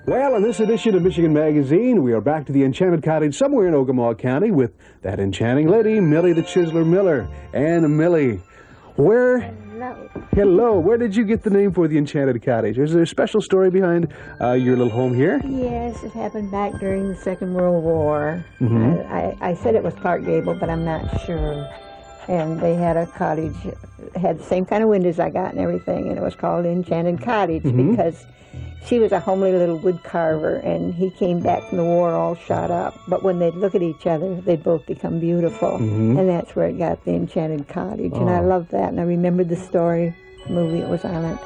Well, in this edition of Michigan Magazine, we are back to the Enchanted Cottage somewhere in Ogemaw County with that enchanting lady, Millie the Chisler Miller. And Millie, Hello, where did you get the name for the Enchanted Cottage? Is there a special story behind your little home here? Yes, it happened back during the Second World War. I said it was Clark Gable, but I'm not sure. And they had a cottage, had the same kind of windows I got and everything, and it was called Enchanted Cottage because she was a homely little wood carver, and he came back from the war all shot up. But when they'd look at each other, they'd both become beautiful. And that's where it got the Enchanted Cottage. And I loved that, and I remembered the story, the movie that was on it.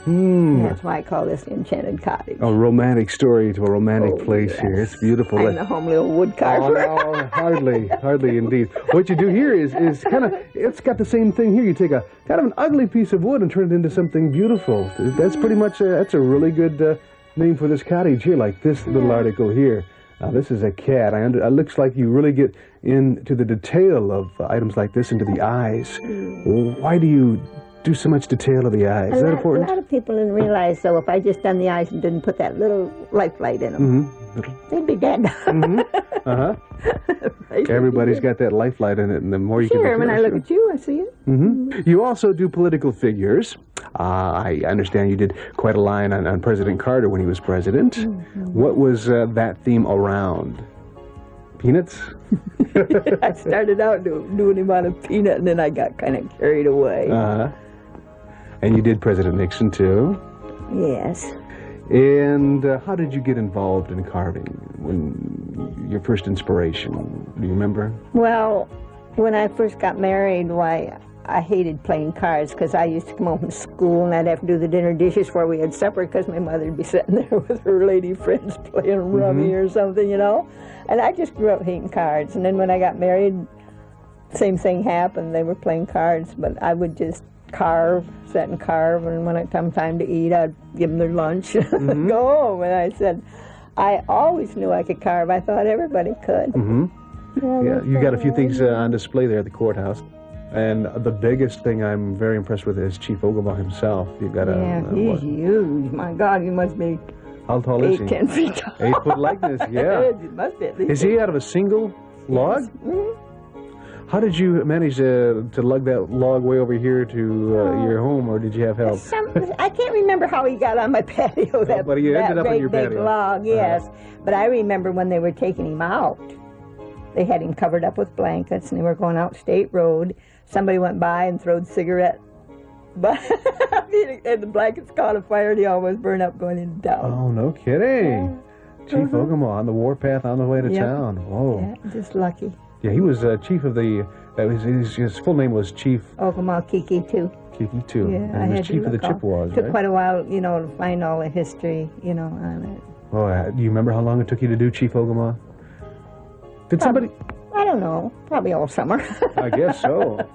And that's why I call this the Enchanted Cottage. A romantic story to a romantic place here. It's beautiful. I'm the homely little wood carver. Oh, no, hardly indeed. What you do here is kind of, it's got the same thing here. You take a kind of an ugly piece of wood and turn it into something beautiful. That's pretty much, that's a really good name for this cottage here, like this little article here. Now, this is a cat. It looks like you really get into the detail of items like this, into the eyes. Why do you do so much detail of the eyes? Is that important? A lot of people didn't realize, though, if I just done the eyes and didn't put that little lifeline in them, they'd be dead. Everybody's got that lifeline in it, and the more you can... Sure, when I look at you, I see it. You also do political figures. I understand you did quite a line on President Carter when he was president. What was that theme around? Peanuts? I started out doing him on a peanut, and then I got kind of carried away. And you did President Nixon, too? Yes. And how did you get involved in carving? Your first inspiration, do you remember? Well, when I first got married, why, I hated playing cards because I used to come home from school and I'd have to do the dinner dishes before we had supper because my mother would be sitting there with her lady friends playing rummy or something, you know. And I just grew up hating cards. And then when I got married, same thing happened. They were playing cards, but I would just sit and carve, and when it come time to eat, I'd give them their lunch and go home. And I said, I always knew I could carve. I thought everybody could. Yeah, you got a few things on display there at the courthouse. And the biggest thing I'm very impressed with is Chief Ogemaw himself. You've got he's huge. My God, you must be how tall is he? 10 feet tall. 8 foot likeness, yeah. It must be at least. Is he out of a single log? How did you manage to lug that log way over here to your home, or did you have help? I can't remember how he got on my patio, that big log, yes. But I remember when they were taking him out, they had him covered up with blankets, and they were going out State Road. Somebody went by and throwed cigarette, and the blankets caught a fire, and he almost burned up going into town. Oh, no kidding. Chief Ogemaw on the warpath on the way to town. Whoa. Yeah, just lucky. Yeah, he was chief of the, his full name was Chief Ogemaw Kiki, too. Kiki, too. Yeah, and he was chief of the Chippewas, It took quite a while, you know, to find all the history, you know, on it. Oh, do you remember how long it took you to do Chief Ogemaw? Did somebody... I don't know. Probably all summer. I guess so.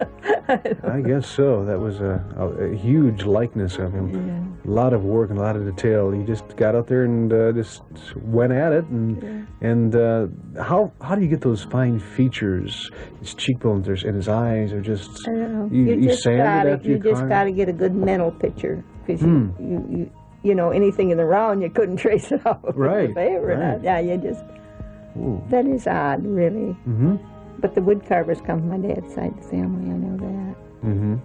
I guess so. That was a huge likeness of him. A lot of work and a lot of detail. He just got out there and just went at it. And how do you get those fine features? His cheekbones and his eyes are just... I don't know. You sand it after you just got to get a good mental picture. Because you know, anything in the round, you couldn't trace it off of the paper. Right. Yeah, you just... Ooh. That is odd, really. But the wood carvers come from my dad's side of the family, I know that.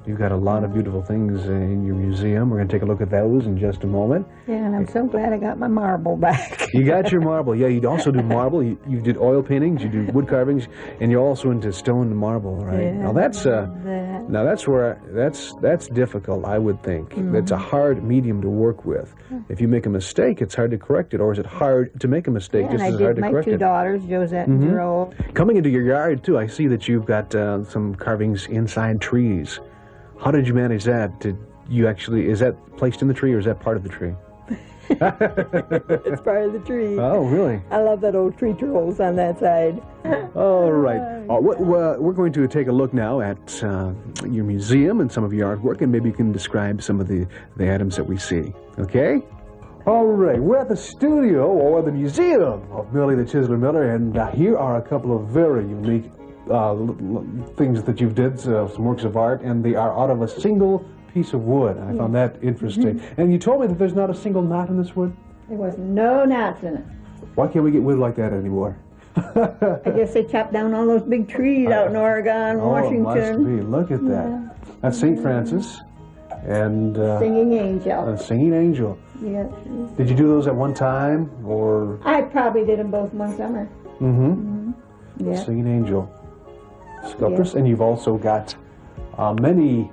You've got a lot of beautiful things in your museum. We're going to take a look at those in just a moment. Yeah, and I'm so glad I got my marble back. You got your marble. Yeah, you also do marble. You did oil paintings, you do wood carvings, and you're also into stone and marble, right? Yeah, now that's difficult, I would think. It's a hard medium to work with. If you make a mistake, it's hard to correct it, or is it hard to make a mistake just as hard to correct it? I did my two daughters, Josette and Jerome. Coming into your yard, too, I see that you've got some carvings inside trees. How did you manage that? Did you actually, is that placed in the tree or is that part of the tree? It's part of the tree. Oh, really? I love that old tree trolls on that side. All right. We're going to take a look now at your museum and some of your artwork, and maybe you can describe some of the items that we see. Okay? All right. We're at the studio, or the museum, of Millie the Chisler Miller, and here are a couple of very unique things that you've did, some works of art, and they are out of a single piece of wood. I found that interesting. And you told me that there's not a single knot in this wood? There was no knots in it. Why can't we get wood like that anymore? I guess they chopped down all those big trees out in Oregon, Washington. Must be. Look at that. That's St. Francis. And Singing Angel. Singing Angel. Yeah. Did you do those at one time, or? I probably did them both one summer. Yeah. Singing Angel. Sculptress. And you've also got many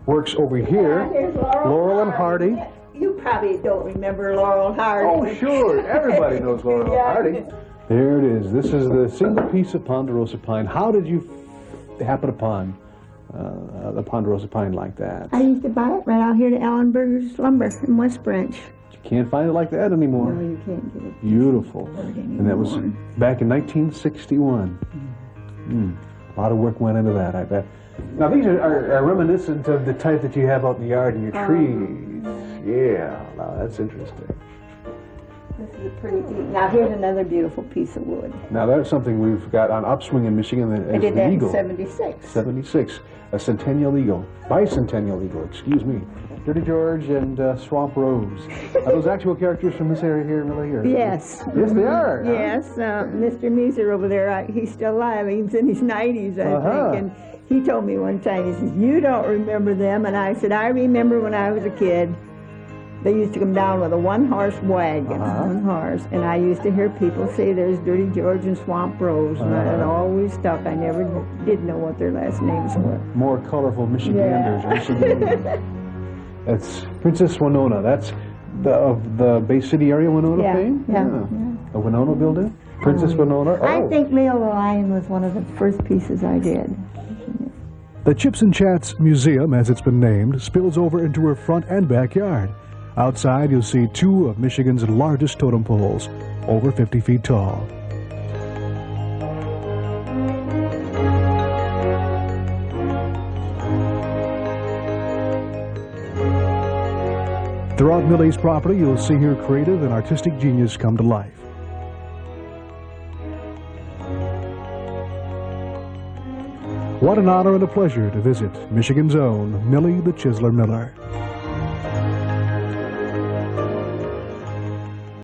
works over here. Here's Laurel and Hardy. You probably don't remember Laurel and Hardy. Oh, sure. Everybody knows Laurel and Hardy. There it is. This is the single piece of ponderosa pine. How did you happen upon the ponderosa pine like that? I used to buy it right out here to Allenberger's Lumber in West Branch. You can't find it like that anymore. No, you can't get it. Beautiful. And that was back in 1961. A lot of work went into that, I bet. Now, these are reminiscent of the type that you have out in the yard in your trees. Yeah, now that's interesting. This is a pretty deep. Now, here's another beautiful piece of wood. Now, that's something we've got on upswing in Michigan as I did the that eagle. in 76. 76. A centennial eagle. Bicentennial eagle, excuse me. Dirty George and Swamp Rose. Are those actual characters from this area here, Millie? Or? Yes. Yes, they are. Yes. Mr. Meeser over there, he's still alive. He's in his 90s, I think. And he told me one time, he says, "You don't remember them." And I said, "I remember when I was a kid. They used to come down with a one-horse wagon, one horse, and I used to hear people say there's Dirty George and Swamp Rose, and it always stuck. I never did know what their last names were." More colorful Michiganders. Yeah. That's Princess Winona. That's the Bay City area Winona fame? Yeah. The Winona building? Princess Winona? Oh. I think Leo the Lion was one of the first pieces I did. The Chips and Chats Museum, as it's been named, spills over into her front and backyard. Outside, you'll see two of Michigan's largest totem poles, over 50 feet tall. Throughout Millie's property, you'll see her creative and artistic genius come to life. What an honor and a pleasure to visit Michigan's own Millie the Chisler Miller.